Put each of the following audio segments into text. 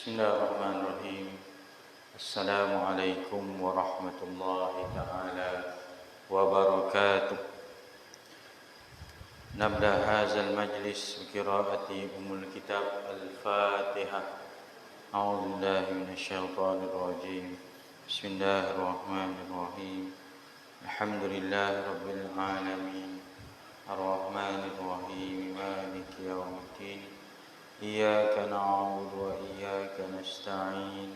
Bismillahirrahmanirrahim. Assalamualaikum warahmatullahi ta'ala wabarakatuh. Nabda hazal majlis biqiraati umul kitab al-Fatihah. A'udzu billahi minasyaitonir rajim. Bismillahirrahmanirrahim. Alhamdulillahi rabbil alamin. Ar-Rahmanir Rahim. Maliki yaumiddin. إياك نعبد وإياك نستعين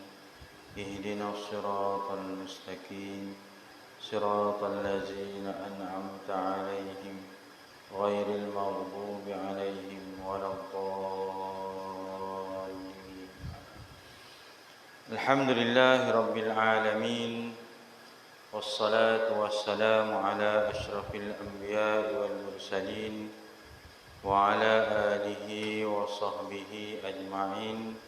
اهدنا الصراط المستقيم صراط الذين أنعمت عليهم غير المغضوب عليهم ولا الضالين. الحمد لله رب العالمين والصلاة والسلام على أشرف الأنبياء والمرسلين وعلى آله وصحبه أجمعين.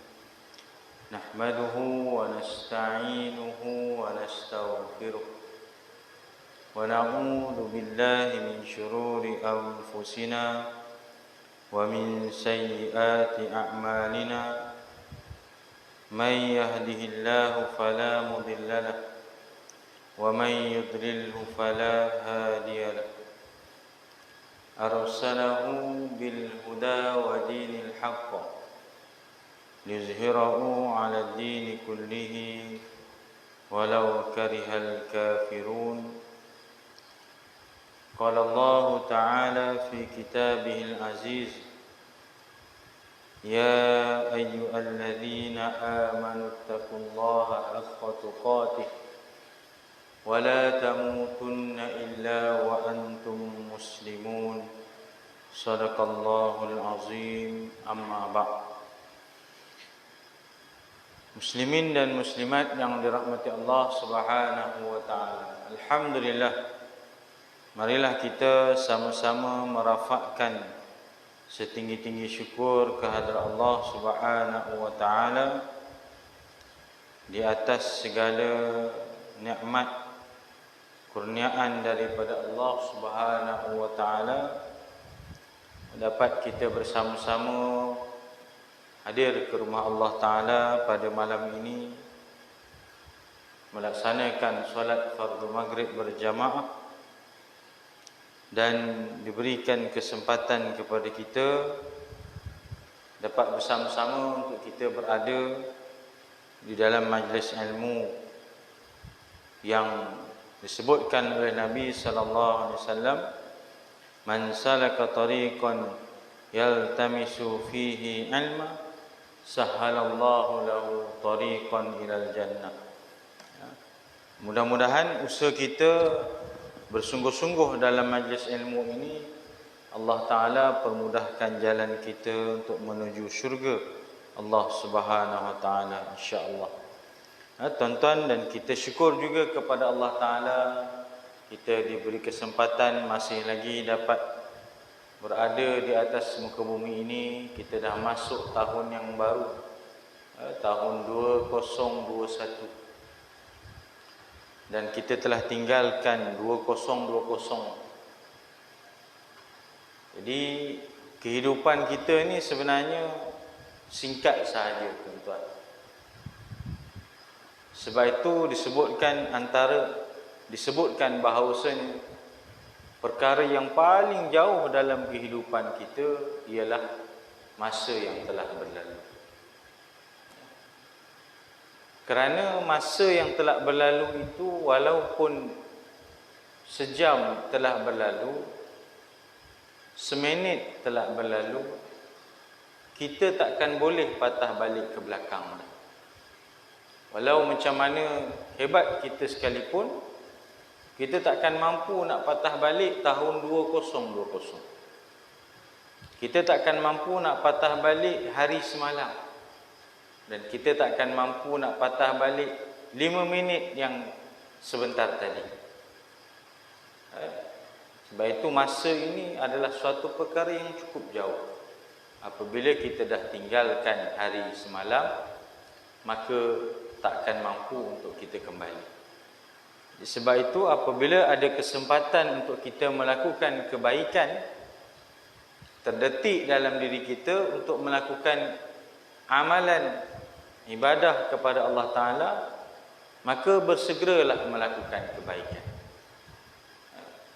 نحمده ونستعينه ونستغفره ونعوذ بالله من شرور أنفسنا ومن سيئات أعمالنا. من يهده الله فلا مضل له ومن يضلله فلا هادي له. أرسله بالهدى ودين الحق ليظهره على الدين كله ولو كره الكافرون. قال الله تعالى في كتابه العزيز: يا أيها الذين آمنوا اتقوا الله حق تقاته ولا تموتن إلا وأنتم مسلمون. صدق الله العظيم. أما بعد. Muslimin dan muslimat yang dirahmati Allah Subhanahu wa taala. Alhamdulillah. Marilah kita sama-sama merafakkan setinggi-tinggi syukur kehadrat Allah Subhanahu wa taala di atas segala nikmat kurniaan daripada Allah Subhanahu wa taala, dapat kita bersama-sama hadir ke rumah Allah taala pada malam ini melaksanakan solat fardu maghrib berjamaah, dan diberikan kesempatan kepada kita dapat bersama-sama untuk kita berada di dalam majlis ilmu yang disebutkan oleh Nabi sallallahu alaihi wasallam, man salaka tariqan yaltamisu fihi ilma sahhalallahu lahu tariqan ilal jannah. Mudah-mudahan usaha kita bersungguh-sungguh dalam majlis ilmu ini, Allah taala permudahkan jalan kita untuk menuju syurga Allah Subhanahu wa taala, insya-Allah. Tuan-tuan dan kita syukur juga kepada Allah Ta'ala, kita diberi kesempatan masih lagi dapat berada di atas muka bumi ini. Kita dah masuk tahun yang baru, tahun 2021, dan kita telah tinggalkan 2020. Jadi kehidupan kita ni sebenarnya singkat sahaja, tuan-tuan. Sebab itu disebutkan bahawasanya perkara yang paling jauh dalam kehidupan kita ialah masa yang telah berlalu. Kerana masa yang telah berlalu itu, walaupun sejam telah berlalu, seminit telah berlalu, kita takkan boleh patah balik ke belakang. Walau macam mana hebat kita sekalipun, kita takkan mampu nak patah balik tahun 2020. Kita takkan mampu nak patah balik hari semalam. Dan kita takkan mampu nak patah balik 5 minit yang sebentar tadi. Sebab itu masa ini adalah suatu perkara yang cukup jauh. Apabila kita dah tinggalkan hari semalam, maka takkan mampu untuk kita kembali. Sebab itu apabila ada kesempatan untuk kita melakukan kebaikan, terdetik dalam diri kita untuk melakukan amalan ibadah kepada Allah Ta'ala, maka bersegeralah melakukan kebaikan.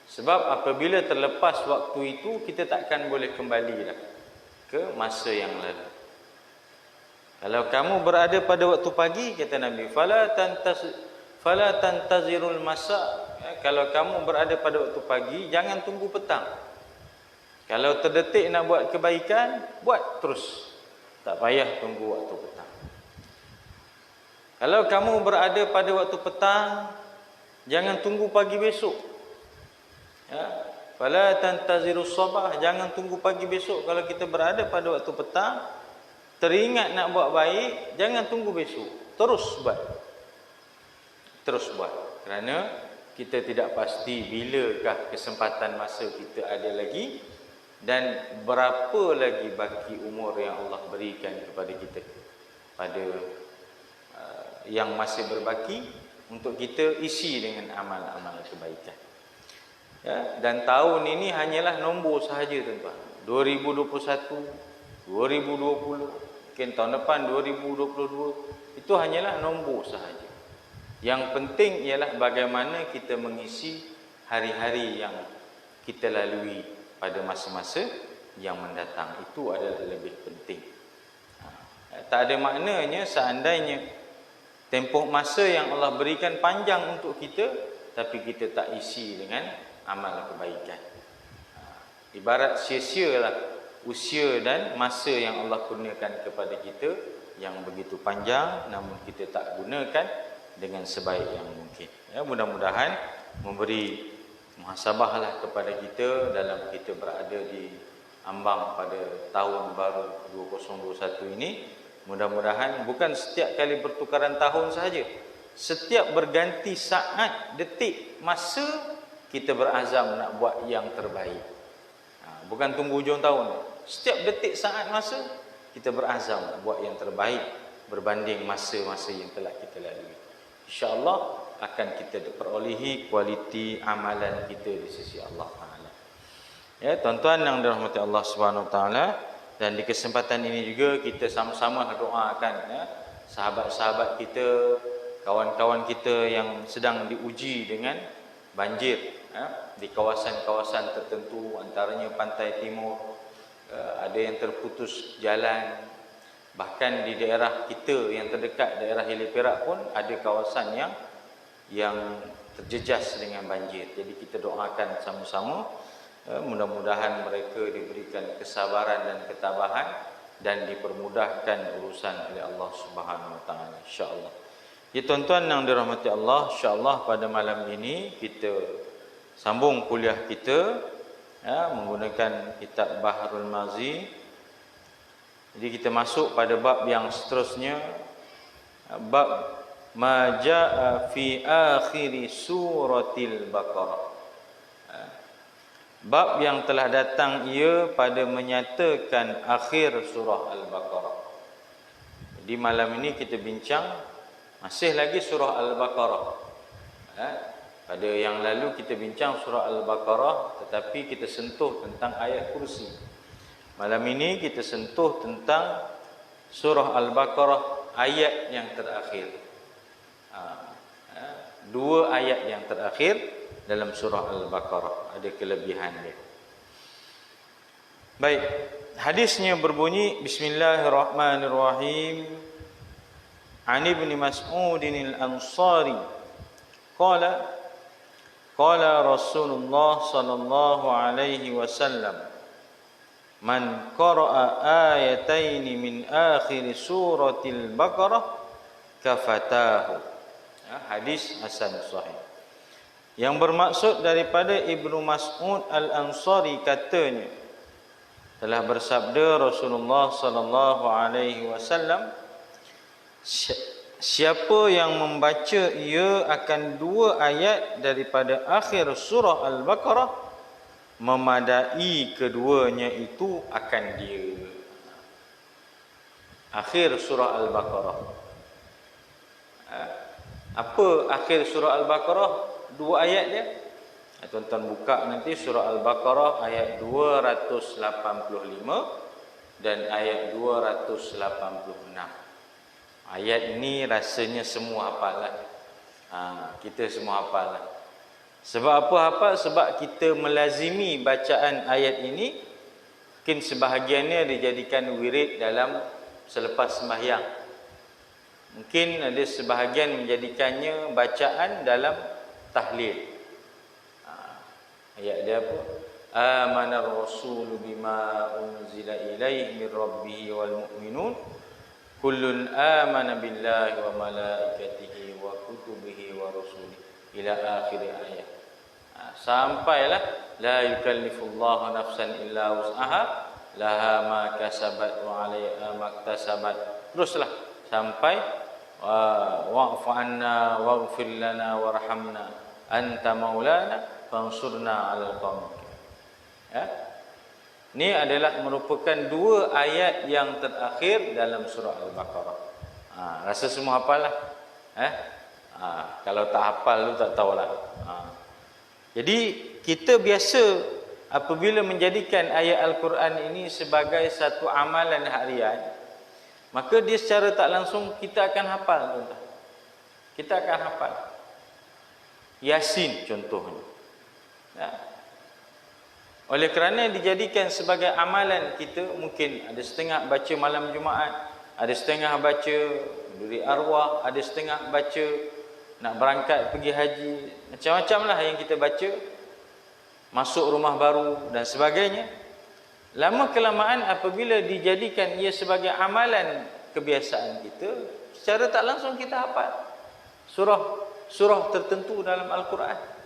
Sebab apabila terlepas waktu itu, kita takkan boleh kembali dah ke masa yang lalu. Kalau kamu berada pada waktu pagi, kata Nabi, fala tantazirul masa. Kalau kamu berada pada waktu pagi, jangan tunggu petang. Kalau terdetik nak buat kebaikan, buat terus. Tak payah tunggu waktu petang. Kalau kamu berada pada waktu petang, jangan tunggu pagi besok. Ya, fala tantazirus sabah, jangan tunggu pagi besok. Kalau kita berada pada waktu petang, teringat nak buat baik, jangan tunggu besok. Terus buat. Terus buat. Kerana kita tidak pasti bilakah kesempatan masa kita ada lagi dan berapa lagi baki umur yang Allah berikan kepada kita pada yang masih berbaki untuk kita isi dengan amal-amal kebaikan. Ya, dan tahun ini hanyalah nombor sahaja, tuan-tuan. 2021, 2020, mungkin tahun depan 2022, itu hanyalah nombor sahaja. Yang penting ialah bagaimana kita mengisi hari-hari yang kita lalui pada masa-masa yang mendatang. Itu adalah lebih penting. Tak ada maknanya seandainya tempoh masa yang Allah berikan panjang untuk kita, tapi kita tak isi dengan amal kebaikan. Ibarat sia-sialah usia dan masa yang Allah kurniakan kepada kita yang begitu panjang, namun kita tak gunakan dengan sebaik yang mungkin. Ya, mudah-mudahan memberi muhasabahlah kepada kita dalam kita berada di ambang pada tahun baru 2021 ini. Mudah-mudahan bukan setiap kali bertukaran tahun sahaja, setiap berganti saat, detik, masa, kita berazam nak buat yang terbaik. Bukan tunggu hujung tahun. Setiap detik, saat, masa, kita berazam nak buat yang terbaik berbanding masa-masa yang telah kita lalui. InsyaAllah akan kita perolehi kualiti amalan kita di sisi Allah Ta'ala. Ya, tuan-tuan yang dirahmati Allah Subhanahu Wa Ta'ala, dan di kesempatan ini juga kita sama-sama doakan ya, sahabat-sahabat kita, kawan-kawan kita yang sedang diuji dengan banjir ya, di kawasan-kawasan tertentu, antaranya pantai timur, ada yang terputus jalan, bahkan di daerah kita yang terdekat daerah Hilir Perak pun ada kawasan yang terjejas dengan banjir. Jadi kita doakan sama-sama, mudah-mudahan mereka diberikan kesabaran dan ketabahan dan dipermudahkan urusan oleh Allah Subhanahu Wa Taala, insya-Allah. Ya, tuan-tuan yang dirahmati Allah, insya-Allah pada malam ini kita sambung kuliah kita ya, menggunakan kitab Bahrul Mazi. Jadi kita masuk pada bab yang seterusnya, bab ma jaa fi akhir suratil Baqarah. Bab yang telah datang ia pada menyatakan akhir surah Al-Baqarah. Jadi malam ini kita bincang masih lagi surah Al-Baqarah. Pada yang lalu kita bincang surah Al-Baqarah, tetapi kita sentuh tentang ayat kursi. Malam ini kita sentuh tentang surah Al-Baqarah ayat yang terakhir. Dua ayat yang terakhir dalam surah Al-Baqarah ada kelebihan dia. Baik, hadisnya berbunyi Bismillahirrahmanirrahim. An Ibn Mas'udin Al-Ansari qala qala Rasulullah sallallahu alaihi wasallam man qara'a ayataini min akhir suratil Baqarah kafatahu. Hadis hasan sahih. Yang bermaksud daripada Ibnu Mas'ud Al-Ansari katanya, telah bersabda Rasulullah sallallahu alaihi wasallam, siapa yang membaca ia akan dua ayat daripada akhir surah Al-Baqarah, memadai keduanya itu akan dia. Akhir surah Al-Baqarah. Apa akhir surah Al-Baqarah? Dua ayat dia. Tuan-tuan buka nanti surah Al-Baqarah ayat 285 dan ayat 286. Ayat ini rasanya semua hafal lah. Kita semua hafal lah. Sebab apa hafal? Sebab kita melazimi bacaan ayat ini. Mungkin sebahagiannya dijadikan wirid dalam selepas sembahyang. Mungkin ada sebahagian menjadikannya bacaan dalam tahlil. Ayat dia apa? Amanar rasulu bima unzila ilaihi min rabbih wal mu'minun kullun amana billahi wa malaikatihi wa kutubihi wa rusulihi ila akhir ayat. Sampailah la yukallifullahu nafsan illa wus'aha laha ma kasabat wa 'alaiha ma iktasabat. Teruslah sampai wa'fu 'anna waghfir lana warhamna anta maulana fansurna 'alal qaumil kafirin. Ini adalah merupakan dua ayat yang terakhir dalam surah Al-Baqarah. Rasa semua hafal lah. Kalau tak hafal lu tak tahulah. Jadi kita biasa apabila menjadikan ayat Al-Quran ini sebagai satu amalan harian, maka dia secara tak langsung kita akan hafal, tuan-tuan. Kita akan hafal. Yasin contohnya. Oleh kerana dijadikan sebagai amalan kita, mungkin ada setengah baca malam Jumaat, ada setengah baca duri arwah, ada setengah baca nak berangkat pergi haji, macam-macam lah yang kita baca, masuk rumah baru dan sebagainya. Lama kelamaan apabila dijadikan ia sebagai amalan kebiasaan kita, secara tak langsung kita hafal surah tertentu dalam Al-Quran.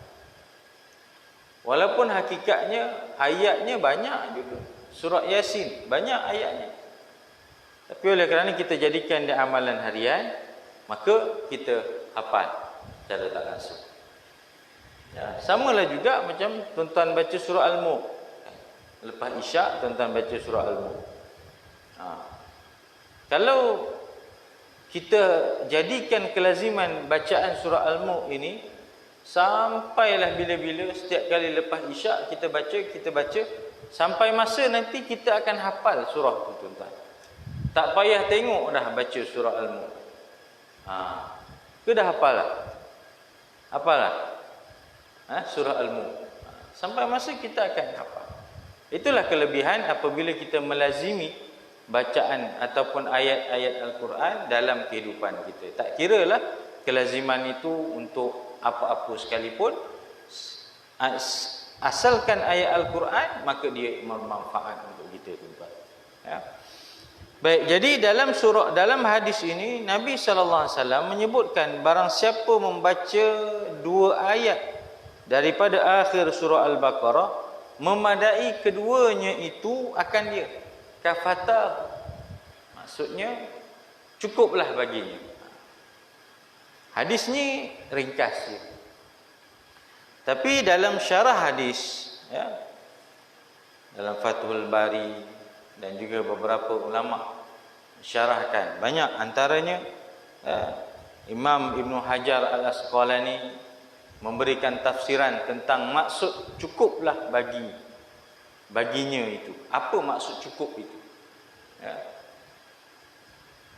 Walaupun hakikatnya ayatnya banyak juga. Surah Yasin banyak ayatnya. Tapi oleh kerana kita jadikan dia amalan harian, maka kita hafal secara tak langsung. Samalah juga macam tuan-tuan baca surah Al-Mulk. Lepas Isyak tuan-tuan baca surah Al-Mulk. Kalau kita jadikan kelaziman bacaan surah Al-Mulk ini sampailah bila-bila, setiap kali lepas Isyak kita baca sampai masa nanti kita akan hafal surah tu, tuan-tuan. Tak payah tengok dah baca surah Al-Mulk. Ke dah hafal lah? Hafal lah? Surah Al-Mulk. Sampai masa kita akan hafal. Itulah kelebihan apabila kita melazimi bacaan ataupun ayat-ayat Al-Quran dalam kehidupan kita. Tak kiralah kelaziman itu untuk apa-apa sekalipun, asalkan ayat Al-Quran, maka dia bermanfaat untuk kita, tuan-tuan. Baik, jadi dalam hadis ini Nabi SAW menyebutkan barang siapa membaca dua ayat daripada akhir surah Al-Baqarah, memadai keduanya itu akan dia kafatah, maksudnya cukuplah baginya. Hadis ni ringkas je. Tapi dalam syarah hadis, dalam Fathul Bari dan juga beberapa ulama syarahkan, banyak antaranya Imam Ibn Hajar Al-Asqalani memberikan tafsiran tentang maksud cukuplah baginya itu. Apa maksud cukup itu?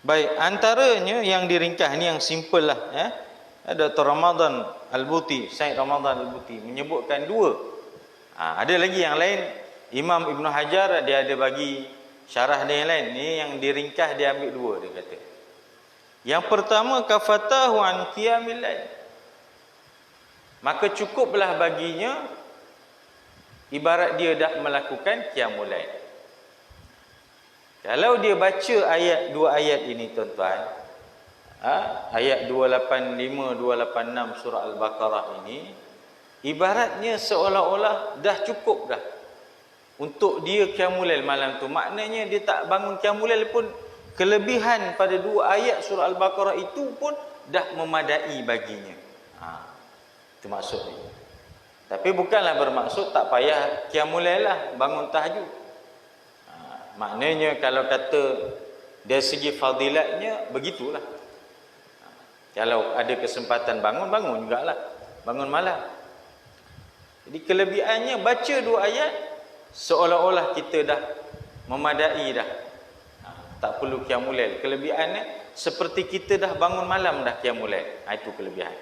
Baik, antaranya yang diringkas ni yang simple lah. Dr. Ramadan Al-Buti, Syed Ramadan Al-Buti menyebutkan dua. Ada lagi yang lain, Imam Ibn Hajar dia ada bagi syarah dia yang lain. Ni yang diringkas dia ambil dua, dia kata. Yang pertama, kafatahu an qiyamil lail. Maka cukuplah baginya ibarat dia dah melakukan qiyamul lail. Kalau dia baca dua ayat ini, tuan-tuan, ayat 285, 286 surah Al-Baqarah ini, ibaratnya seolah-olah dah cukup dah untuk dia qiyamul lail malam tu. Maknanya dia tak bangun qiyamul lail pun, kelebihan pada dua ayat surah Al-Baqarah itu pun dah memadai baginya. Itu maksudnya. Tapi bukanlah bermaksud tak payah qiyamul lail lah, bangun tahajud. Maknanya kalau kata dari segi fadilatnya, begitulah. Kalau ada kesempatan bangun jugalah, bangun malam. Jadi kelebihannya baca dua ayat seolah-olah kita dah memadai dah, tak perlu qiyamul lail. Kelebihannya seperti kita dah bangun malam dah qiyamul lail. Itu kelebihan.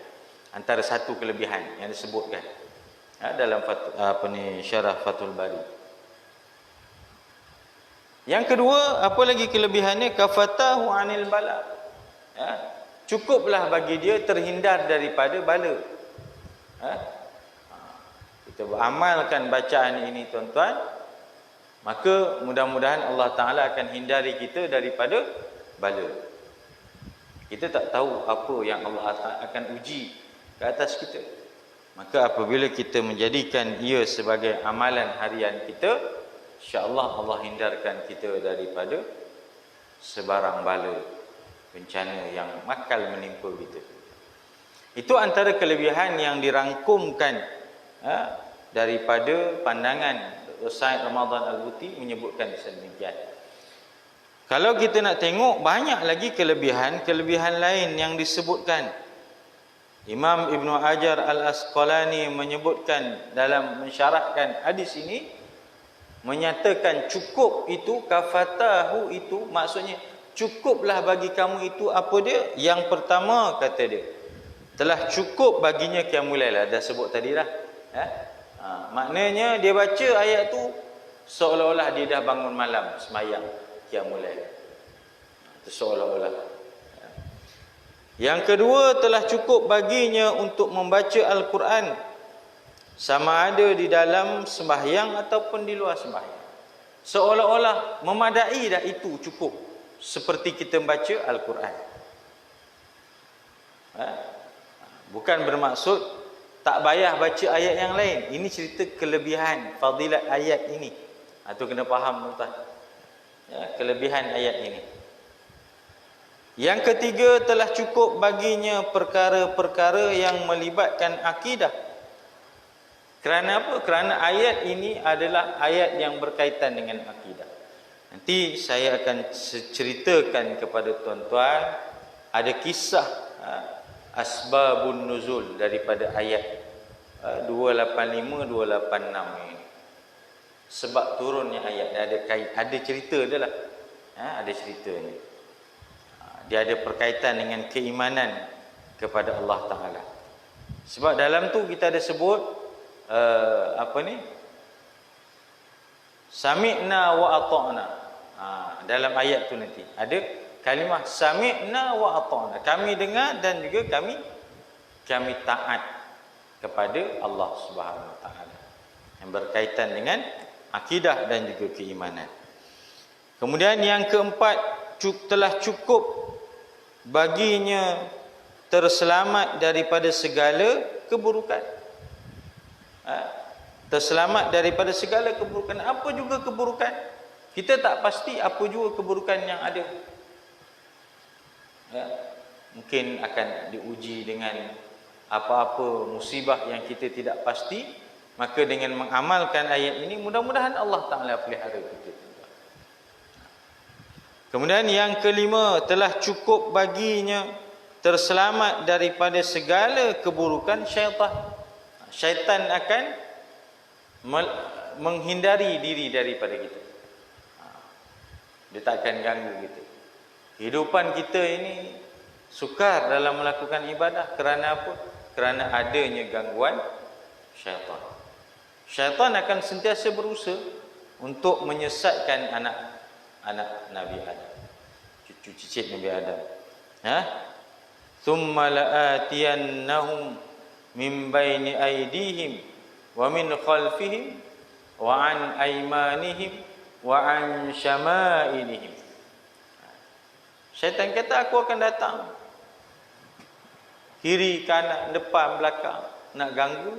Antara satu kelebihan yang disebutkan dalam syarah Fathul Bari. Yang kedua, apa lagi kelebihannya? Kafatahu anil bala. Cukuplah bagi dia terhindar daripada bala. Kita beramalkan bacaan ini tuan-tuan, maka mudah-mudahan Allah Ta'ala akan hindari kita daripada bala. Kita tak tahu apa yang Allah Ta'ala akan uji ke atas kita. Maka apabila kita menjadikan ia sebagai amalan harian kita, insya-Allah Allah hindarkan kita daripada sebarang bala, bencana yang bakal menimpa kita. Itu antara kelebihan yang dirangkumkan daripada pandangan Said Ramadan Al-Buti menyebutkan sedemikian. Kalau kita nak tengok, banyak lagi kelebihan lain yang disebutkan. Imam Ibn Hajar Al-Asqalani menyebutkan dalam mensyarahkan hadis ini, menyatakan cukup itu, kafatahu itu, maksudnya cukuplah bagi kamu itu apa dia? Yang pertama kata dia, telah cukup baginya qiyamul lail. Dah sebut tadi dah. Maknanya dia baca ayat tu seolah-olah dia dah bangun malam sembahyang qiyamul lail. Seolah-olah. Yang kedua, telah cukup baginya untuk membaca Al-Quran, sama ada di dalam sembahyang ataupun di luar sembahyang. Seolah-olah memadai dah, itu cukup. Seperti kita membaca Al-Quran. Bukan bermaksud tak payah baca ayat yang lain. Ini cerita kelebihan fadilat ayat ini. Itu kena faham tuan-tuan. Kelebihan ayat ini. Yang ketiga, telah cukup baginya perkara-perkara yang melibatkan akidah. Kerana apa? Kerana ayat ini adalah ayat yang berkaitan dengan akidah. Nanti saya akan ceritakan kepada tuan-tuan ada kisah asbabun nuzul daripada ayat 285-286 ini. Sebab turunnya ayat ada cerita dia lah. Ada ceritanya. Dia ada berkaitan dengan keimanan kepada Allah Ta'ala. Sebab dalam tu kita ada sebut sami'na wa ata'na. Dalam ayat tu nanti ada kalimah sami'na wa ata'na. Kami dengar dan juga kami taat kepada Allah Subhanahu Wa Ta'ala, yang berkaitan dengan akidah dan juga keimanan. Kemudian yang keempat, telah cukup baginya terselamat daripada segala keburukan. Terselamat daripada segala keburukan. Apa juga keburukan? Kita tak pasti apa juga keburukan yang ada. Mungkin akan diuji dengan apa-apa musibah yang kita tidak pasti. Maka dengan mengamalkan ayat ini, mudah-mudahan Allah Ta'ala pelihara kita. Kemudian yang kelima, telah cukup baginya terselamat daripada segala keburukan syaitan. Syaitan akan menghindari diri daripada kita. Dia tak akan ganggu kita. Kehidupan kita ini sukar dalam melakukan ibadah. Kerana apa? Kerana adanya gangguan syaitan. Syaitan akan sentiasa berusaha untuk menyesatkan anak Nabi Adam, cucu cicit Nabi Adam. Thumma la'atiyannahum min baini aydihim wa min khalfihim wa an aymanihim wa an syama'ilihim. Syaitan kata, aku akan datang kiri, kanan, depan, belakang, nak ganggu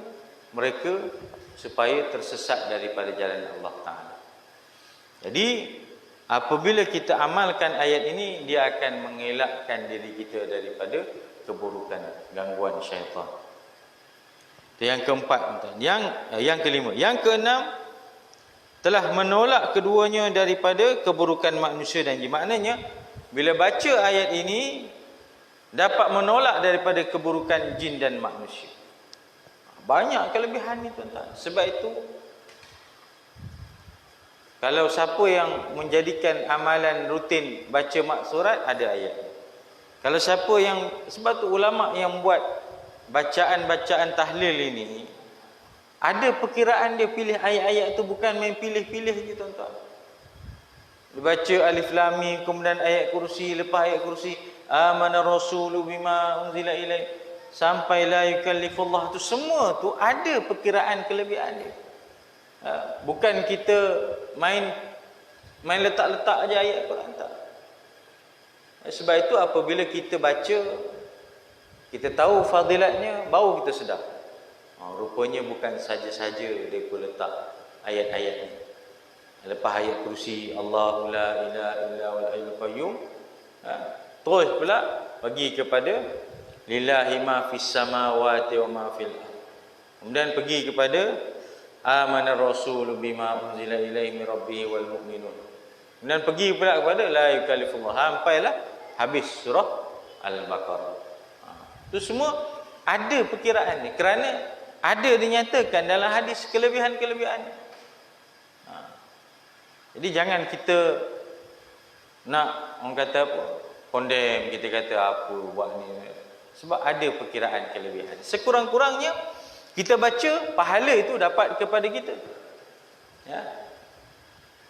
mereka supaya tersesat daripada jalan Allah Ta'ala. Jadi apabila kita amalkan ayat ini, dia akan mengelakkan diri kita daripada keburukan, gangguan syaitan. Itu yang keempat. Yang kelima. Yang keenam, telah menolak keduanya daripada keburukan manusia dan jin. Maknanya, bila baca ayat ini, dapat menolak daripada keburukan jin dan manusia. Banyak kelebihan ni tuan-tuan. Sebab itu, kalau siapa yang menjadikan amalan rutin baca maksurat, ada ayat. Kalau siapa yang, sebab tu ulama yang buat bacaan-bacaan tahlil ini, ada perkiraan dia pilih ayat-ayat tu bukan main pilih-pilih je tuan-tuan. Dia baca alif lam mim, kemudian ayat kursi, lepas ayat kursi amana rasulu bima unzila ilai sampai la yukallifullah, tu semua tu ada perkiraan kelebihan dia. Bukan kita main letak-letak aja ayat Quran, tak. Sebab itu apabila kita baca, kita tahu fadilatnya, baru kita sedar. Rupanya bukan saja-saja mereka letak ayat-ayat ni. Lepas ayat kursi Allahu la ilaha illa wal hayyul qayyum, terus pula bagi kepada lillahi ma fis samawati wa ma fil ardh. Kemudian pergi kepada amana rasul bima unzila ilaihi min rabbih wal mu'minun. Kemudian pergi pula kepada la yukallifullah, sampailah habis surah Al-Baqarah. Itu semua ada perkiraan ni, kerana ada dinyatakan dalam hadis kelebihan-kelebihan. Jadi jangan kita nak, orang kata apa, condemn, kita kata apa buat ni, sebab ada perkiraan kelebihan. Sekurang-kurangnya kita baca, pahala itu dapat kepada kita. Ya.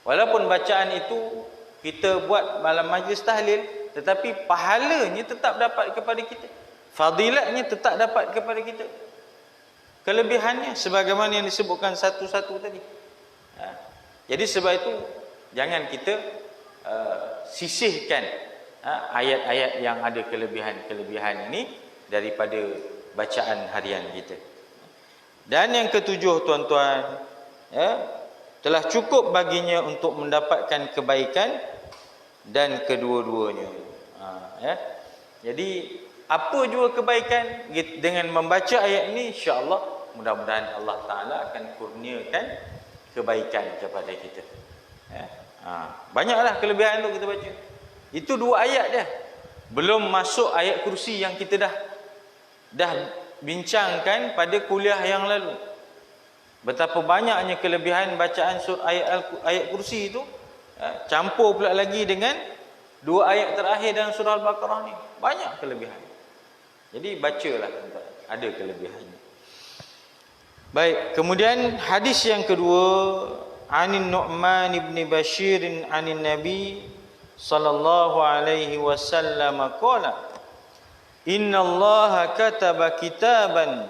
Walaupun bacaan itu kita buat malam majlis tahlil, tetapi pahalanya tetap dapat kepada kita. Fadilatnya tetap dapat kepada kita. Kelebihannya sebagaimana yang disebutkan satu-satu tadi. Jadi sebab itu jangan kita sisihkan ayat-ayat yang ada kelebihan-kelebihan ini daripada bacaan harian kita. Dan yang ketujuh tuan-tuan, telah cukup baginya untuk mendapatkan kebaikan dan kedua-duanya. Jadi apa jua kebaikan dengan membaca ayat ini, insya-Allah mudah-mudahan Allah Taala akan kurniakan kebaikan kepada kita. Banyaklah kelebihan tu kita baca. Itu 2 ayat dia. Belum masuk ayat kursi yang kita dah bincangkan pada kuliah yang lalu. Betapa banyaknya kelebihan bacaan ayat kursi itu, campur pula lagi dengan 2 ayat terakhir dalam surah Al-Baqarah ni. Banyak kelebihan. Jadi bacalah tuan-tuan, ada kelebihannya. Baik, kemudian hadis yang kedua, Anin Nu'man ibn Bashir anin Nabi sallallahu alaihi wasallam qala, Inna Allah kataba kitaban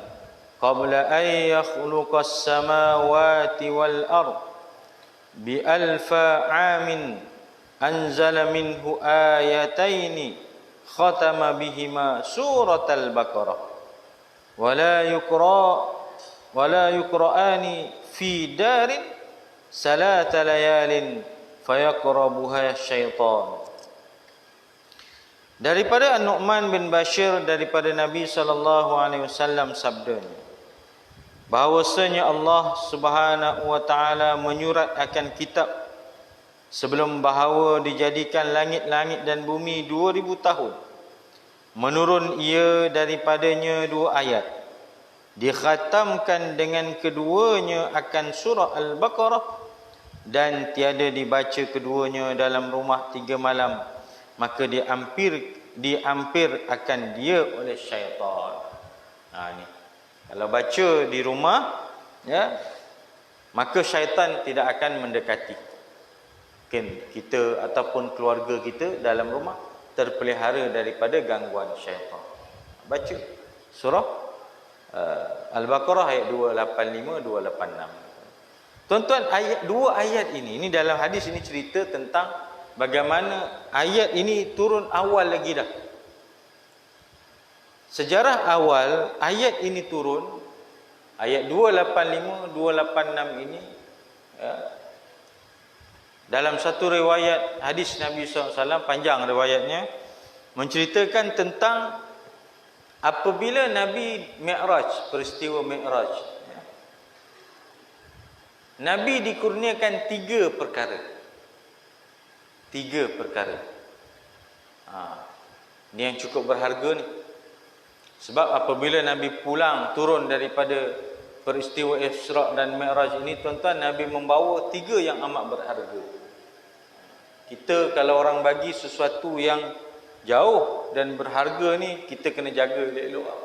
qabla an yakhluqas samawati wal ard bi alfa amin anzala minhu ayataini khatama bihima suratal Baqarah wala yuqra'ani fi darin salata layalin fayaqrabuha syaitan. Daripada An-Nu'man bin Bashir daripada Nabi SAW sabdanya, bahawasanya Allah Subhanahu wa taala menyurat akan kitab sebelum bahawa dijadikan langit-langit dan bumi 2000 tahun. Menurun ia daripadanya 2 ayat. Dikhatamkan dengan keduanya akan surah Al-Baqarah dan tiada dibaca keduanya dalam rumah 3 malam, maka diampir akan dia oleh syaitan. Ni. Kalau baca di rumah, ya, maka syaitan tidak akan mendekati kita ataupun keluarga kita dalam rumah, terpelihara daripada gangguan syaitan. Baca surah Al-Baqarah ayat 285 286. Tuan-tuan, ayat 2 ayat ini dalam hadis ini cerita tentang bagaimana ayat ini turun awal lagi dah. Sejarah awal ayat ini turun, ayat 285 286 ini, ya, dalam satu riwayat hadis Nabi SAW, panjang riwayatnya, menceritakan tentang apabila Nabi Mi'raj, peristiwa Mi'raj, ya, Nabi dikurniakan 3 perkara. 3 perkara. Ini yang cukup berharga ni. Sebab apabila Nabi pulang, turun daripada peristiwa Isra' dan Mi'raj ini, tuan-tuan, Nabi membawa 3 yang amat berharga. Kita kalau orang bagi sesuatu yang jauh dan berharga ni kita kena jaga elok-elok.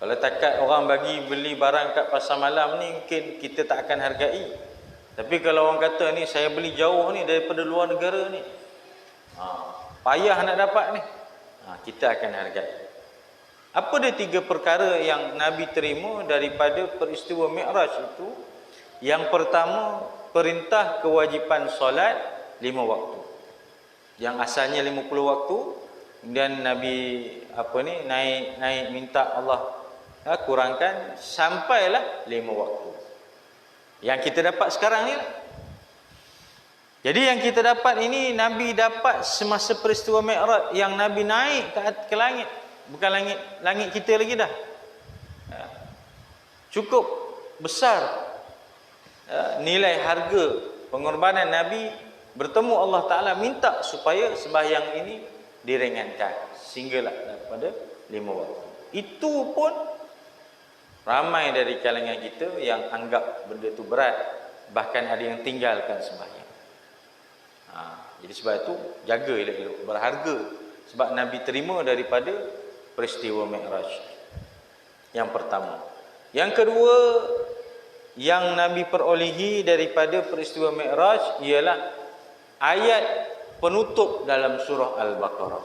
Kalau takat orang bagi beli barang kat pasar malam ni, mungkin kita tak akan hargai. Tapi kalau orang kata ni saya beli jauh ni daripada luar negara ni, payah nak dapat ni, kita akan hargai. Apa dia 3 perkara yang Nabi terima daripada peristiwa Mi'raj itu? Yang pertama, perintah kewajipan solat 5 waktu. Yang asalnya 50 waktu, kemudian Nabi naik minta Allah kurangkan sampailah 5 waktu. Yang kita dapat sekarang ni lah. Jadi yang kita dapat ini Nabi dapat semasa peristiwa Mi'raj, yang Nabi naik ke langit, bukan langit kita lagi dah. Cukup besar nilai harga pengorbanan Nabi bertemu Allah Ta'ala, minta supaya sembahyang ini diringankan sehinggalah daripada 5 waktu. Itu pun ramai dari kalangan kita yang anggap benda itu berat, bahkan ada yang tinggalkan sembahyang. Jadi sebab itu jaga elok-elok, berharga, sebab Nabi terima daripada peristiwa Mi'raj. Yang pertama. Yang kedua, yang Nabi perolehi daripada peristiwa Mi'raj ialah ayat penutup dalam surah Al-Baqarah.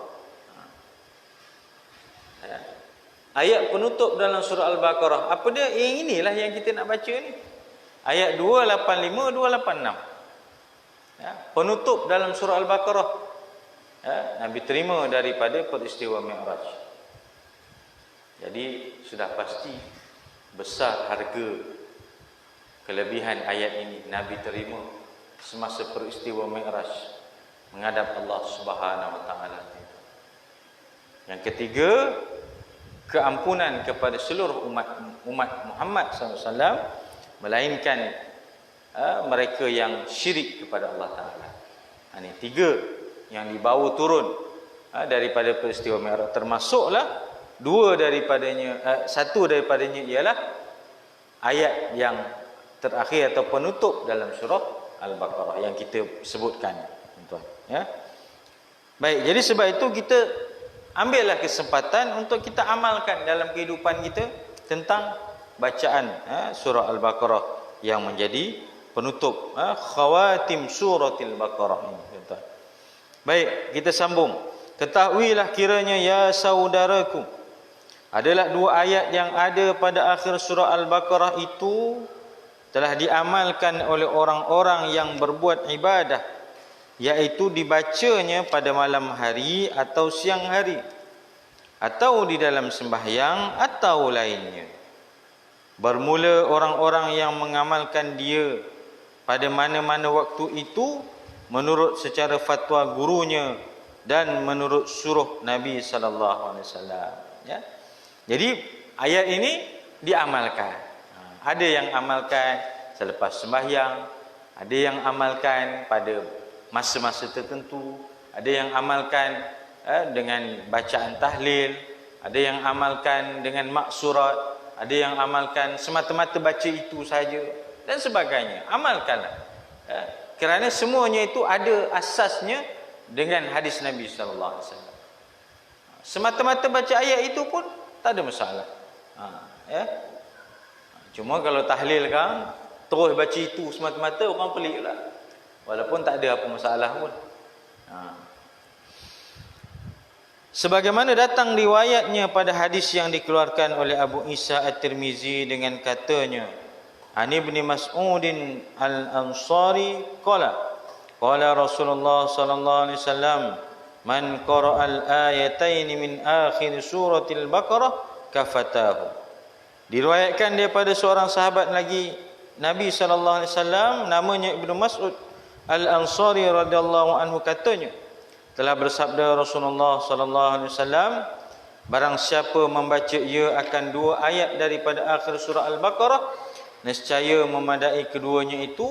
Ayat penutup dalam surah Al-Baqarah. Apa dia? Yang inilah yang kita nak baca ni. Ayat 285, 286. Penutup dalam surah Al-Baqarah. Nabi terima daripada peristiwa Mi'raj. Jadi sudah pasti besar harga kelebihan ayat ini Nabi terima semasa peristiwa Mi'raj menghadap Allah Subhanahu wa taala. Yang ketiga, keampunan kepada seluruh umat Muhammad SAW, melainkan mereka yang syirik kepada Allah Ta'ala. Ini 3 yang dibawa turun daripada peristiwa Mi'raj. Termasuklah 1 daripadanya ialah ayat yang terakhir atau penutup dalam surah Al-Baqarah yang kita sebutkan, tuan. Baik, jadi sebab itu kita ambillah kesempatan untuk kita amalkan dalam kehidupan kita tentang bacaan surah Al-Baqarah yang menjadi penutup, khawatim suratil Baqarah ini, tuan. Baik, kita sambung. Ketahuilah kiranya ya saudaraku, adalah 2 ayat yang ada pada akhir surah Al-Baqarah itu telah diamalkan oleh orang-orang yang berbuat ibadah, iaitu dibacanya pada malam hari atau siang hari, atau di dalam sembahyang atau lainnya. Bermula orang-orang yang mengamalkan dia pada mana-mana waktu itu menurut secara fatwa gurunya dan menurut suruh Nabi sallallahu alaihi wasallam, ya. Jadi ayat ini diamalkan. Ada yang amalkan selepas sembahyang, ada yang amalkan pada masa-masa tertentu, ada yang amalkan dengan bacaan tahlil, ada yang amalkan dengan maksurat, ada yang amalkan semata-mata baca itu saja dan sebagainya. Amalkanlah. Kerana semuanya itu ada asasnya dengan hadis Nabi sallallahu alaihi wasallam. Semata-mata baca ayat itu pun tak ada masalah. Cuma kalau tahlil kan terus baca itu semata-mata, orang peliklah. Walaupun tak ada apa masalah pun. Sebagaimana datang riwayatnya pada hadis yang dikeluarkan oleh Abu Isa At-Tirmizi dengan katanya, Ani bin Mas'udin Al-Ansari qala Rasulullah sallallahu alaihi wasallam, man qara'a al-ayatain min akhir suratil Baqarah kafatahu. Diriwayatkan daripada seorang sahabat lagi Nabi sallallahu alaihi wasallam, namanya Ibnu Mas'ud Al-Ansari radhiyallahu anhu, katanya, telah bersabda Rasulullah sallallahu alaihi wasallam, barang siapa membaca ia akan 2 ayat daripada akhir surah Al-Baqarah, nescaya memadai keduanya itu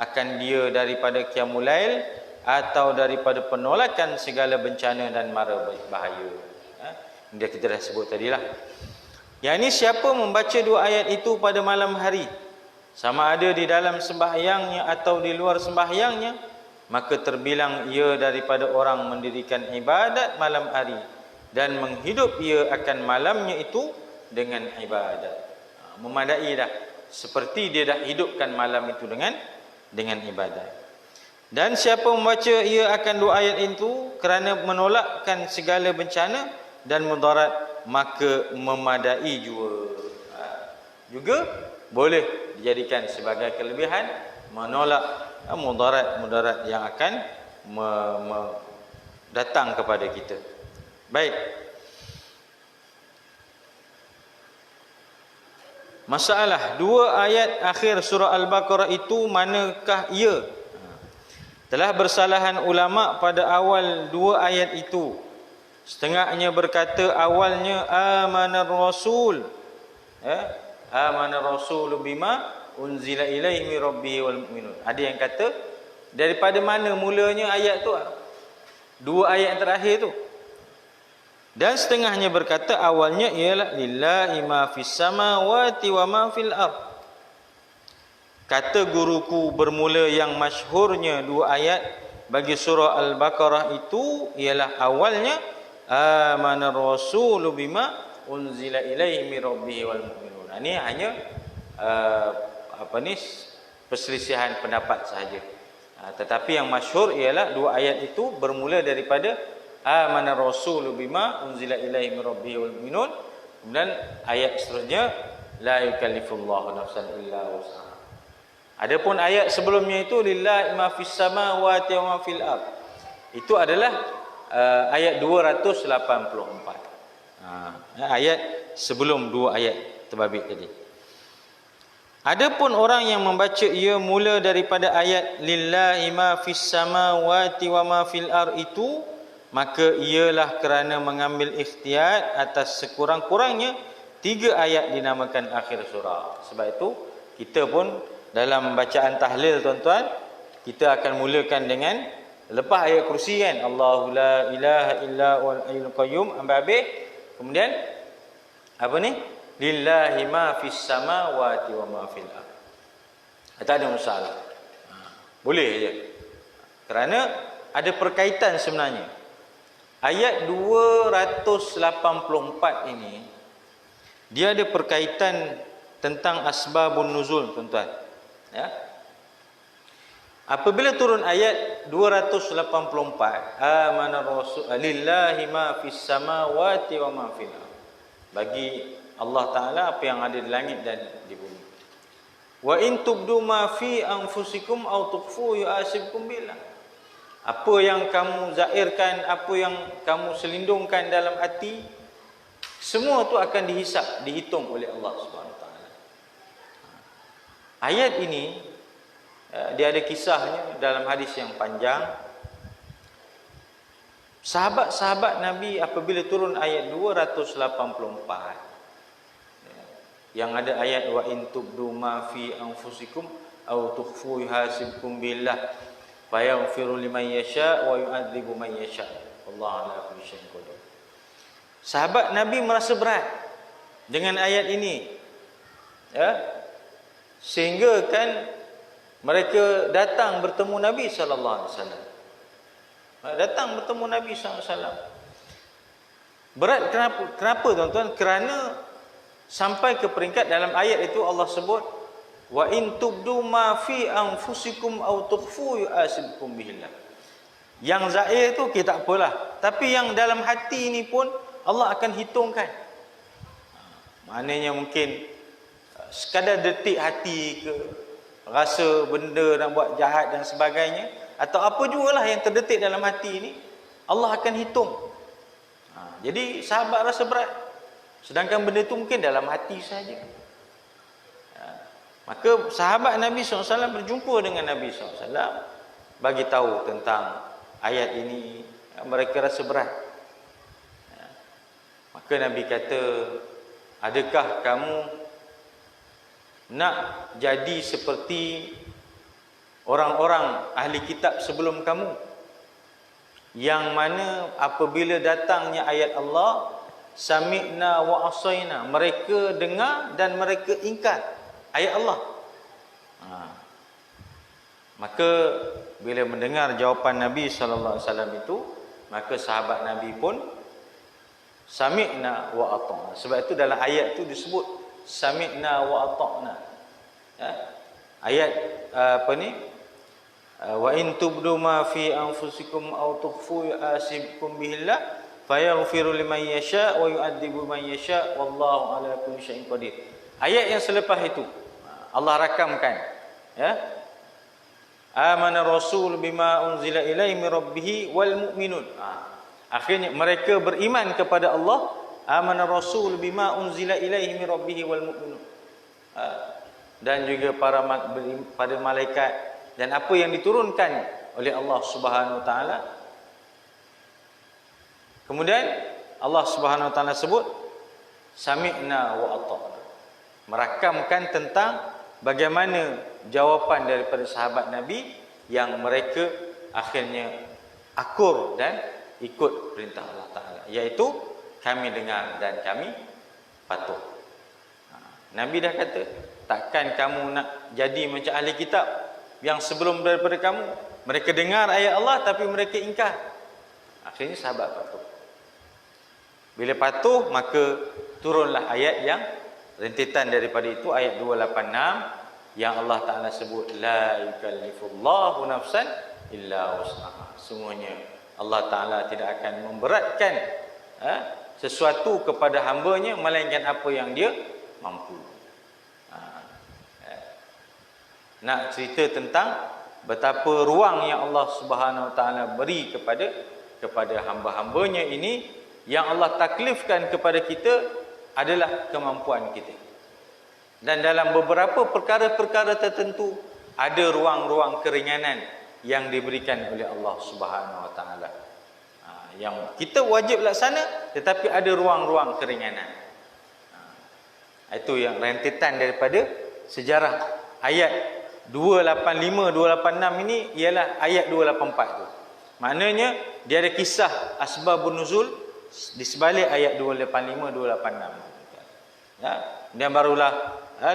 akan dia daripada qiyamul lail atau daripada penolakan segala bencana dan mara bahaya. Dia kita dah sebut tadilah. Yang ini siapa membaca 2 ayat itu pada malam hari, sama ada di dalam sembahyangnya atau di luar sembahyangnya, maka terbilang ia daripada orang mendirikan ibadat malam hari dan menghidup ia akan malamnya itu dengan ibadat. Memadai dah, seperti dia dah hidupkan malam itu dengan ibadat. Dan siapa membaca ia akan dua ayat itu kerana menolakkan segala bencana dan mudarat, maka memadai juga boleh dijadikan sebagai kelebihan, menolak mudarat yang akan datang kepada kita. Baik. Masalah dua ayat akhir surah Al-Baqarah itu manakah ia? Telah bersalahan ulama pada awal dua ayat itu. Setengahnya berkata awalnya amanar rasul, amanar rasul bima unzila ilaihi min rabbih wal mu'minun. Ada yang kata daripada mana mulanya ayat tu, dua ayat yang terakhir tu. Dan setengahnya berkata awalnya ialah lillahi ma fis samawati wa ma fil ard. Kata guruku bermula yang masyhurnya dua ayat bagi surah Al-Baqarah itu ialah awalnya amanar rasulu bima unzila ilaihi min rabbih wal mu'minun. Ini hanya perselisihan pendapat sahaja. Tetapi yang masyhur ialah dua ayat itu bermula daripada amanar rasulu bima unzila ilaihi min rabbih wal mu'minun. Kemudian ayat seterusnya la yukallifullahu nafsan illa wus'aha. Adapun ayat sebelumnya itu lillahi ma fis samawati wa ma fil ard. Itu adalah ayat 284. Ayat sebelum dua ayat terbabit tadi. Adapun orang yang membaca ia mula daripada ayat lillahi ma fis samawati wa ma fil ard itu, maka ialah kerana mengambil ikhtiyat atas sekurang-kurangnya 3 ayat dinamakan akhir surah. Sebab itu kita pun dalam bacaan tahlil tuan-tuan, kita akan mulakan dengan lepas ayat kursi kan, Allahu la ilaha illa huwal hayyul qayyum sampai habis. Kemudian apa ni? Lillahi ma fis samawati wa ma fil ard. Tak ada masalah. Boleh je. Kerana ada perkaitan sebenarnya. Ayat 284 ini dia ada perkaitan tentang asbabun nuzul tuan-tuan. Ya. Apabila turun ayat 284, amanar rasul lillahi ma fis samawati wa ma fil ard. Bagi Allah Taala apa yang ada di langit dan di bumi. Wa in tubdu ma fi anfusikum aw tukhfu yu'asibkum billah. Apa yang kamu zahirkan, apa yang kamu selindungkan dalam hati, semua tu akan dihisap, dihitung oleh Allah Subhanahu Wa Taala. Ayat ini dia ada kisahnya dalam hadis yang panjang. Sahabat-sahabat Nabi apabila turun ayat 284 yang ada ayat wa in tubdu ma fi anfusikum aw tukhfu yuhasibkum billah fayaghfiru liman yasha wa yu'adzibu man yasha wallahu ala kulli syai'in qadir. Sahabat Nabi merasa berat dengan ayat ini, ya, sehingga kan mereka datang bertemu Nabi sallallahu alaihi wasallam. Datang bertemu Nabi sallallahu alaihi wasallam. Berat kenapa tuan-tuan? Kerana sampai ke peringkat dalam ayat itu Allah sebut wa in tubdu ma fi anfusikum aw tukhfu yu'asibkum billah. Yang zahir itu kita tak apalah, tapi yang dalam hati ini pun Allah akan hitungkan. Maknanya mungkin sekadar detik hati ke, rasa benda nak buat jahat dan sebagainya, atau apa jugalah yang terdetik dalam hati ini, Allah akan hitung. Jadi sahabat rasa berat, sedangkan benda itu mungkin dalam hati saja. Maka sahabat Nabi SAW berjumpa dengan Nabi SAW, bagi tahu tentang ayat ini. Mereka rasa berat. Maka Nabi kata, adakah kamu nak jadi seperti orang-orang ahli kitab sebelum kamu, yang mana apabila datangnya ayat Allah, sami'na wa asaina, mereka dengar dan mereka ingkar ayat Allah. Maka bila mendengar jawapan Nabi sallallahu alaihi wasallam itu, maka sahabat Nabi pun sami'na wa ata'na. Sebab itu dalam ayat itu disebut sami'na wa ata'na. Ya. Ayat apa ni? Wa in tubdu ma fi anfusikum aw tukhfu yasibkum bihillah fayaghfiru liman yasha wa yu'adzibu man yasha wallahu ala kulli syai'in qadir. Ayat yang selepas itu Allah rakamkan, ya. Amana rasul bima unzila ilaihi min rabbih wal mu'minun. Akhirnya mereka beriman kepada Allah. Amana rasul bima unzila ilaihi min rabbih wal mu'minun. Dan juga para malaikat dan apa yang diturunkan oleh Allah Subhanahu wa taala. Kemudian Allah Subhanahu wa taala sebut sami'na wa ata'na. Merakamkan tentang bagaimana jawapan daripada sahabat Nabi yang mereka akhirnya akur dan ikut perintah Allah Ta'ala, iaitu kami dengar dan kami patuh. Nabi dah kata, takkan kamu nak jadi macam ahli kitab yang sebelum daripada kamu, mereka dengar ayat Allah tapi mereka ingkar. Akhirnya sahabat patuh. Bila patuh, maka turunlah ayat yang rentetan daripada itu, ayat 286 yang Allah Ta'ala sebut la yukallifullahu nafsan illa wus'aha. Sungguhnya Allah Ta'ala tidak akan memberatkan sesuatu kepada hambanya melainkan apa yang dia mampu. Nak cerita tentang betapa ruang yang Allah Subhanahu Wa Ta'ala beri kepada hamba-hambanya ini, yang Allah taklifkan kepada kita adalah kemampuan kita. Dan dalam beberapa perkara-perkara tertentu ada ruang-ruang keringanan yang diberikan oleh Allah Subhanahu Wa Taala. Yang kita wajib laksana, tetapi ada ruang-ruang keringanan. Itu yang rentetan daripada sejarah ayat 285, 286 ini ialah ayat 284 tu. Maknanya dia ada kisah asbabun nuzul di sebalik ayat 285, 286. Ya, kemudian barulah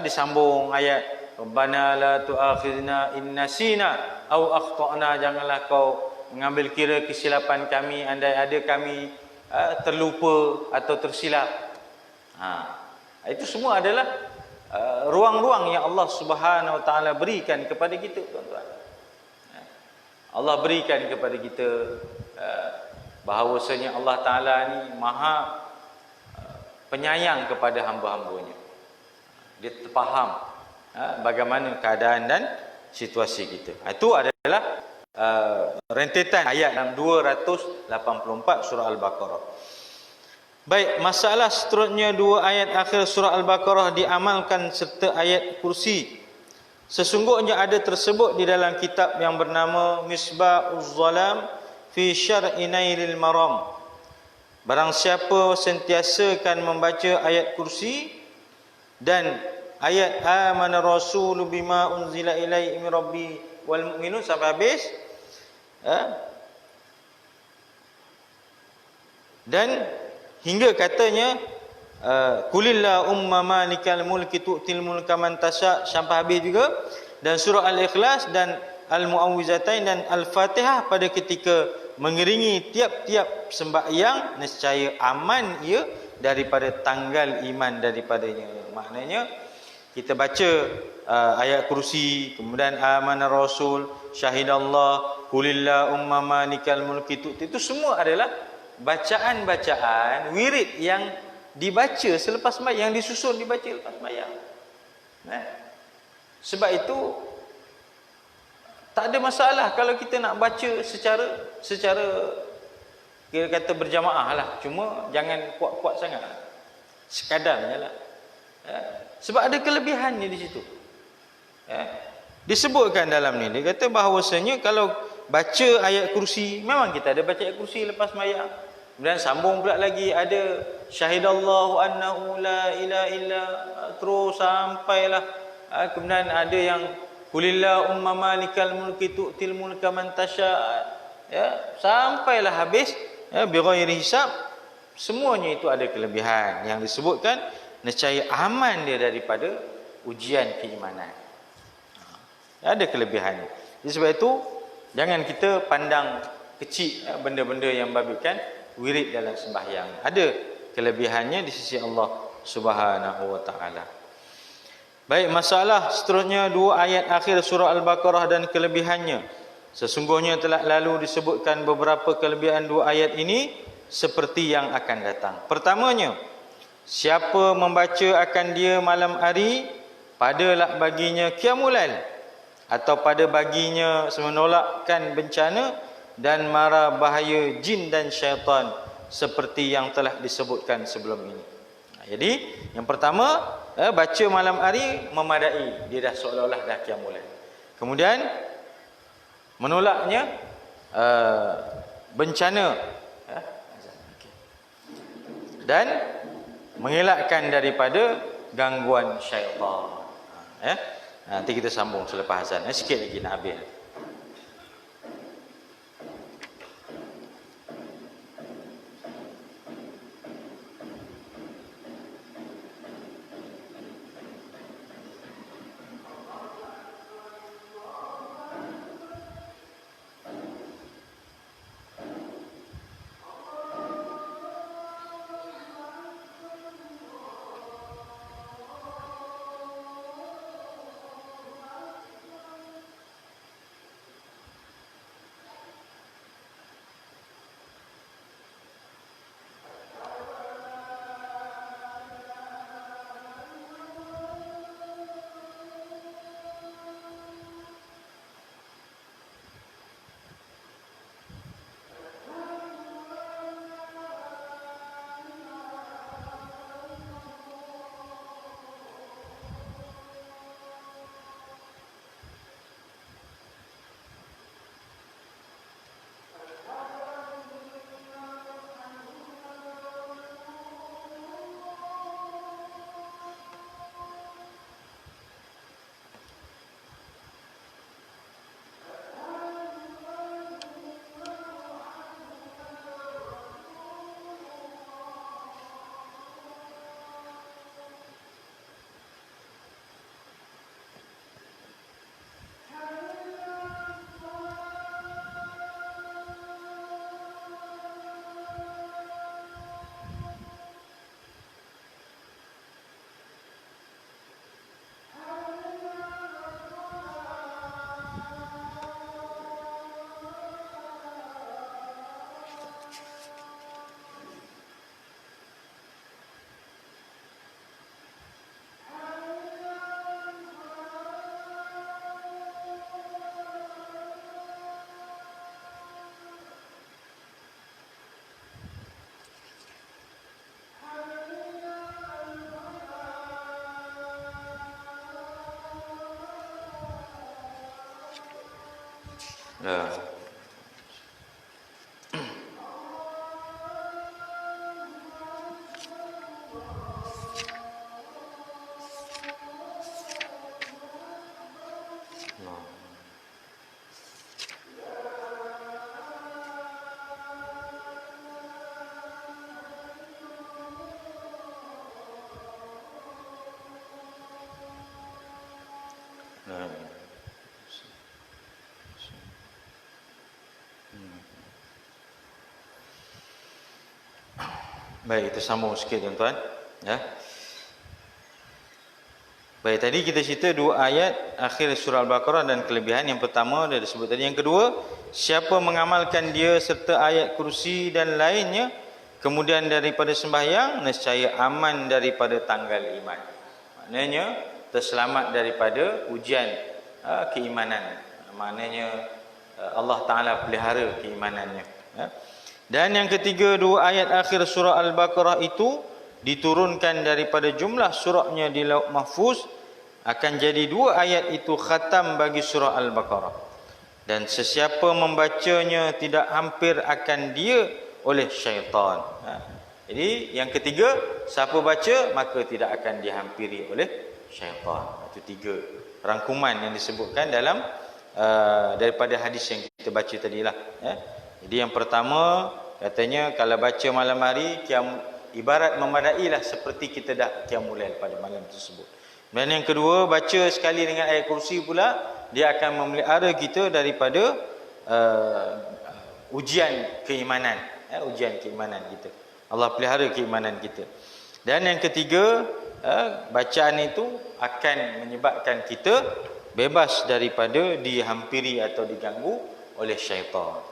disambung ayat Rabbana la tu'akhidna in nasina aw akhtana, janganlah kau mengambil kira kesilapan kami andai ada kami terlupa atau tersilap. Itu semua adalah ruang-ruang yang Allah Subhanahu Wa Taala berikan kepada kita, tuan-tuan. Allah berikan kepada kita bahawasanya Allah Ta'ala ni maha penyayang kepada hamba-hambanya. Dia terfaham bagaimana keadaan dan situasi kita. Itu adalah rentetan ayat 284 surah Al-Baqarah. Baik, masalah seterusnya dua ayat akhir surah Al-Baqarah diamalkan serta ayat kursi. Sesungguhnya ada tersebut di dalam kitab yang bernama Misbahuz Zalam fi syar'i nailil maram. Barang siapa sentiasakan membaca ayat kursi dan ayat amana rasulu bima unzila ilaihi min rabbi wal mu'minun sampai habis, dan hingga katanya kulillah umma malikal mulki tu'til mulka man tasha sampai habis juga, dan surah Al-Ikhlas dan Al-Mu'awwizatain dan Al-Fatihah pada ketika mengiringi tiap-tiap sembahyang, nescaya aman ia daripada tanggal iman daripadanya. Maknanya kita baca ayat kursi, kemudian amanah rasul, syahidallah, kulillah umma malikal mulki tu'ti, itu semua adalah bacaan-bacaan wirid yang dibaca selepas sembahyang, yang disusun dibaca selepas sembahyang. Sebab itu tak ada masalah kalau kita nak baca secara kira kata berjamaah lah, cuma jangan kuat-kuat sangat, sekadarnya lah. Sebab ada kelebihannya di situ. Disebutkan dalam ni, dia kata bahawasanya kalau baca ayat kursi, memang kita ada baca ayat kursi lepas sembahyang, kemudian sambung pula lagi ada syahidallahu annahu la ilaha illa, terus sampailah kemudian ada yang kulillah umma malikal mulki tu'til mulka man tasha, sampailah habis bighairi hisab. Semuanya itu ada kelebihan yang disebutkan, nescaya aman dia daripada ujian keimanan. Ada kelebihan. Jadi sebab itu jangan kita pandang kecil benda-benda yang babitkan wirid dalam sembahyang. Ada kelebihannya di sisi Allah Subhanahu wa taala. Baik, masalah seterusnya 2 ayat akhir surah Al-Baqarah dan kelebihannya. Sesungguhnya telah lalu disebutkan beberapa kelebihan 2 ayat ini seperti yang akan datang. Pertamanya, siapa membaca akan dia malam hari, padalah baginya qiyamul lail, atau pada baginya menolakkan bencana dan mara bahaya jin dan syaitan seperti yang telah disebutkan sebelum ini. Jadi yang pertama, baca malam hari memadai, dia dah seolah-olah dah qiyamul lail. Kemudian menolaknya bencana dan mengelakkan daripada gangguan syaitan. Nanti kita sambung selepas azan. Sikit lagi nak habis. Baik, kita sambung sikit tuan-tuan. Ya. Baik, tadi kita cerita 2 ayat akhir surah Al-Baqarah dan kelebihan. Yang pertama dah disebut tadi. Yang kedua, siapa mengamalkan dia serta ayat kursi dan lainnya, kemudian daripada sembahyang, nescaya aman daripada tanggal iman. Maknanya terselamat daripada ujian keimanan. Maknanya Allah Ta'ala pelihara keimanannya. Ya. Dan yang ketiga, 2 ayat akhir surah Al-Baqarah itu diturunkan daripada jumlah surahnya di Lauh Mahfuz, akan jadi 2 ayat itu khatam bagi surah Al-Baqarah. Dan sesiapa membacanya tidak hampir akan dia oleh syaitan. Jadi yang ketiga, siapa baca maka tidak akan dihampiri oleh syaitan. Itu 3 rangkuman yang disebutkan dalam daripada hadis yang kita baca tadilah. Jadi yang pertama katanya kalau baca malam hari ibarat memadailah seperti kita dah qiyamul lail pada malam tersebut. Dan yang kedua, baca sekali dengan ayat kursi pula, dia akan memelihara kita daripada ujian keimanan, ujian keimanan kita. Allah pelihara keimanan kita. Dan yang ketiga, bacaan itu akan menyebabkan kita bebas daripada dihampiri atau diganggu oleh syaitan.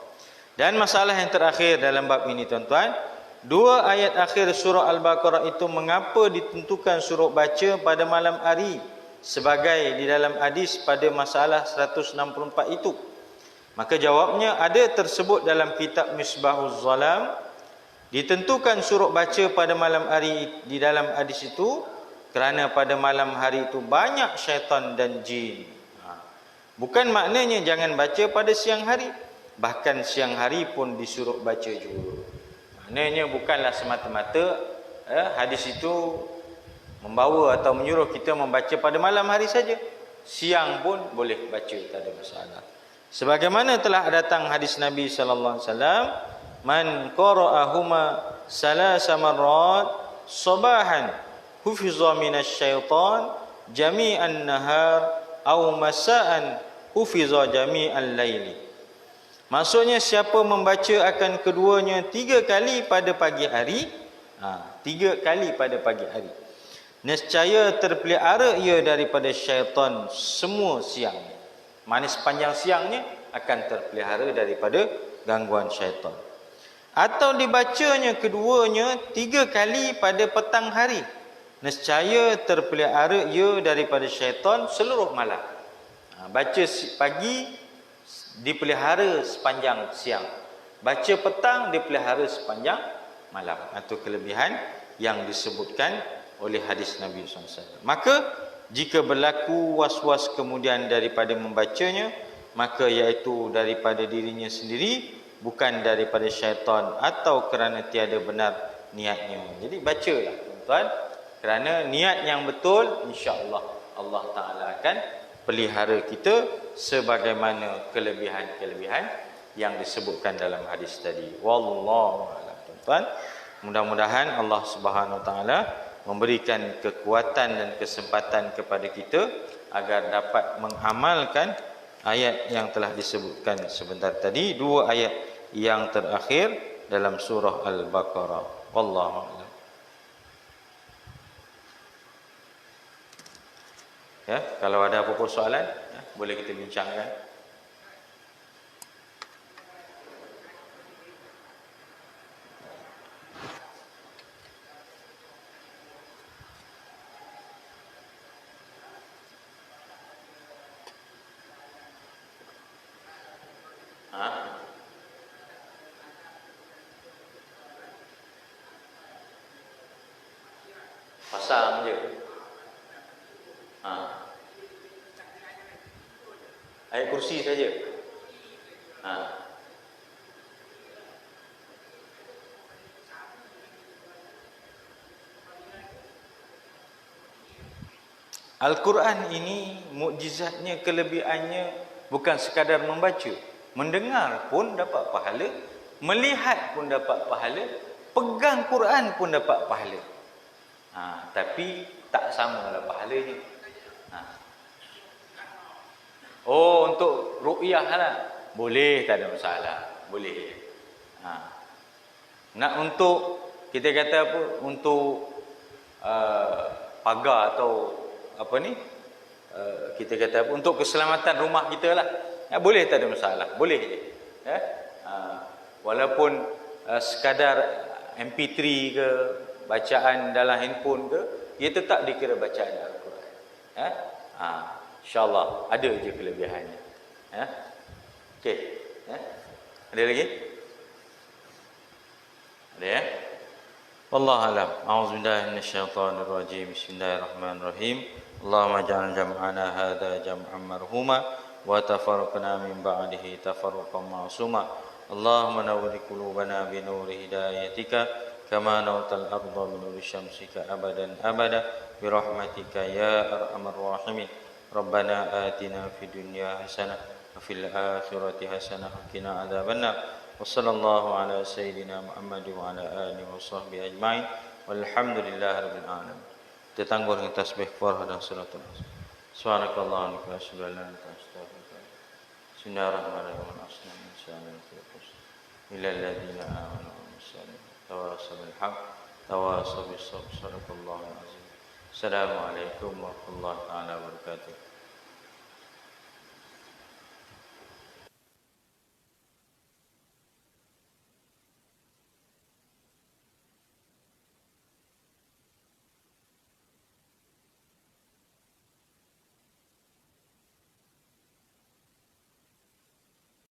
Dan masalah yang terakhir dalam bab ini tuan-tuan, dua ayat akhir surah Al-Baqarah itu mengapa ditentukan suruh baca pada malam hari sebagai di dalam hadis pada masalah 164 itu? Maka jawabnya ada tersebut dalam kitab Misbahuz Zalam, ditentukan suruh baca pada malam hari di dalam hadis itu kerana pada malam hari itu banyak syaitan dan jin. Bukan maknanya jangan baca pada siang hari, bahkan siang hari pun disuruh baca juga. Maknanya bukanlah semata-mata hadis itu membawa atau menyuruh kita membaca pada malam hari saja. Siang pun boleh baca, tak ada masalah. Sebagaimana telah datang hadis Nabi sallallahu alaihi wasallam, man qara'ahuma salasa marrat sabahan hufiza minasyaitan jami'an nahar aw masa'an hufiza jami'al laili. Maksudnya siapa membaca akan keduanya 3 kali pada pagi hari, 3 kali pada pagi hari, nescaya terpelihara ia daripada syaitan semua siang. Mana sepanjang siangnya akan terpelihara daripada gangguan syaitan. Atau dibacanya keduanya 3 kali pada petang hari, nescaya terpelihara ia daripada syaitan seluruh malam. Baca pagi dipelihara sepanjang siang, baca petang dipelihara sepanjang malam. Itu kelebihan yang disebutkan oleh hadis Nabi SAW. Maka jika berlaku was-was kemudian daripada membacanya, maka iaitu daripada dirinya sendiri, bukan daripada syaitan atau kerana tiada benar niatnya. Jadi bacalah tuan-tuan, kerana niat yang betul, insya-Allah Allah Taala akan pelihara kita sebagaimana kelebihan-kelebihan yang disebutkan dalam hadis tadi. Wallahu a'lam tuan-tuan. Mudah-mudahan Allah Subhanahu Wa Taala memberikan kekuatan dan kesempatan kepada kita agar dapat mengamalkan ayat yang telah disebutkan sebentar tadi, 2 ayat yang terakhir dalam surah Al-Baqarah. Wallahu a'lam. Ya, kalau ada apa-apa soalan, boleh kita bincangkan. Pasang je. Ayat kursi saja. Al-Quran ini mukjizatnya, kelebihannya bukan sekadar membaca, mendengar pun dapat pahala, melihat pun dapat pahala, pegang Quran pun dapat pahala. Tapi tak samalah pahalanya. Oh, untuk ru'yah lah, boleh, tak ada masalah, boleh. Nak untuk, kita kata apa, untuk pagar atau apa ni, kita kata apa, untuk keselamatan rumah kita lah, boleh, tak ada masalah, boleh je. Walaupun sekadar MP3 ke, bacaan dalam handphone ke, ia tetap dikira bacaan Al-Quran. InsyaAllah ada je kelebihannya. Okey. Ada lagi? Ada ya? Wallahu a'lam. A'udzubillahi minasyaitonir rajim. Bismillahirrahmanirrahim. Allahumma ja'al jam'ana hadza jam'an marhuma wa tafarraqna min ba'dihi tafarruqan ma'suma. Allahumma nawwir qulubana bi nuri hidayatika kama nawtal arda bi nuri syamsika abadan abada bi rahmatika ya arhamar rahimin. Rabbana atina fid dunya hasanah wa fil akhirati hasanah wa qina adzabannar. Wa sallallahu ala sayyidina Muhammad wa ala alihi wa sahbihi ajmain. Walhamdulillahirabbil alamin. Kita tangguh dengan tasbih farah dan salatul asr. Subhanakallahumma wa bihamdika asyhadu an la ilaha illa anta astaghfiruka wa atubu ilaik. Bismillahirrahmanirrahim. Asna min syai'in fil ila alladziina aamanu wa amilus shalihaati tawassaw bil haqq tawassaw bis sabr. Sadaqallahul azim. Assalamualaikum warahmatullahi taala wabarakatuh.